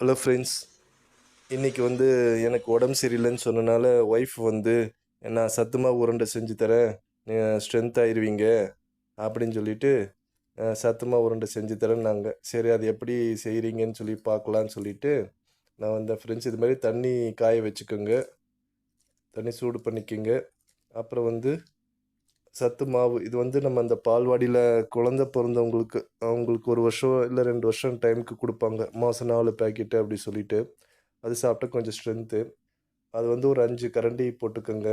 Hello friends. இன்றைக்கி எனக்கு உடம்பு சரியில்லைன்னு சொன்னனால ஒய்ஃப் நான் சத்து மாவு உருண்டை செஞ்சு தரேன், ஸ்ட்ரென்த் ஆயிடுவீங்க அப்படின்னு சொல்லிட்டு சத்து மாவு உருண்டை செஞ்சு தரேன்னாங்க. சரி, அது எப்படி செய்கிறீங்கன்னு சொல்லி பார்க்கலான்னு சொல்லிட்டு நான் வந்தேன் ஃப்ரெண்ட்ஸ். இது மாதிரி தண்ணி காய வச்சுக்கோங்க, தண்ணி சூடு பண்ணிக்கோங்க. அப்புறம் சத்து மாவு இது நம்ம அந்த பால்வாடியில் குழந்த பிறந்தவங்களுக்கு அவங்களுக்கு 1 வருஷம் இல்லை 2 வருஷம் டைமுக்கு கொடுப்பாங்க, மாதம் 4 பேக்கெட்டு அப்படி சொல்லிட்டு. அது சாப்பிட்டா கொஞ்சம் ஸ்ட்ரென்த்து. அது ஒரு 5 கரண்டி போட்டுக்கோங்க.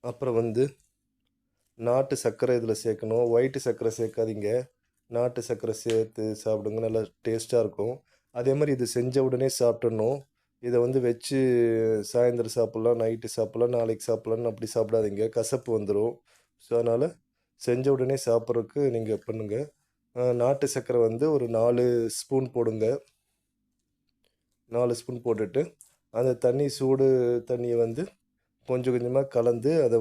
அப்புறம் நாட்டு சர்க்கரை இதில் சேர்க்கணும். ஒயிட்டு சர்க்கரை சேர்க்காதீங்க, நாட்டு சர்க்கரை சேர்த்து சாப்பிடுங்க, நல்லா டேஸ்ட்டாக இருக்கும். அதே மாதிரி இது செஞ்ச உடனே சாப்பிட்றணும். இதை வச்சு சாயந்தரம் சாப்பிட்லாம், நைட்டு சாப்பிட்லாம், நாளைக்கு சாப்பிட்லான்னு அப்படி சாப்பிடாதீங்க, கசப்பு வந்துடும். ஸோ அதனால் செஞ்ச உடனே சாப்பிட்றதுக்கு நீங்கள் பண்ணுங்கள். நாட்டு சர்க்கரை ஒரு 4 ஸ்பூன் போடுங்க. 4 ஸ்பூன் போட்டுட்டு அந்த சூடு தண்ணியை கொஞ்சம் கொஞ்சமாக கலந்து அதை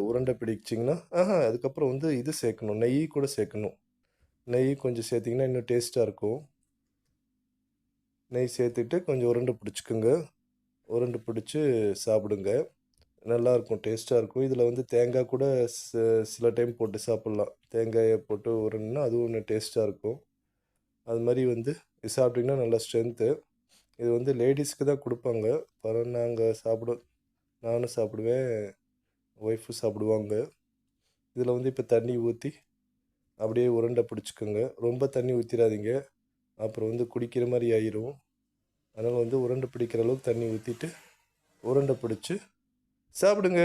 உருண்டை பிடிச்சிங்கன்னா, அதுக்கப்புறம் இது சேர்க்கணும், நெய் கூட சேர்க்கணும். நெய் கொஞ்சம் சேர்த்திங்கன்னா இன்னும் டேஸ்ட்டாக இருக்கும். நெய் சேர்த்துட்டு கொஞ்சம் உருண்டை பிடிச்சிக்குங்க. உருண்டை பிடிச்சி சாப்பிடுங்க, நல்லாயிருக்கும், டேஸ்ட்டாக இருக்கும். இதில் தேங்காய் கூட சில டைம் போட்டு சாப்பிட்லாம். தேங்காயை போட்டு உருண்டுனா அதுவும் ஒன்று டேஸ்ட்டாக இருக்கும். அது மாதிரி இது சாப்பிட்டிங்கன்னா நல்லா ஸ்ட்ரென்த்து. இது லேடிஸ்க்கு தான் கொடுப்பாங்க. நாங்கள் நானும் சாப்பிடுவேன், ஒய்ஃபும் சாப்பிடுவாங்க. இதில் இப்போ தண்ணி ஊற்றி அப்படியே உருண்டை பிடிச்சிக்கோங்க. ரொம்ப தண்ணி ஊற்றிடாதீங்க, அப்புறம் குடிக்கிற மாதிரி ஆயிரும். அதனால் உருண்டை பிடிக்கிற அளவுக்கு தண்ணி ஊற்றிட்டு உருண்டை பிடிச்சி சாப்பிடுங்க.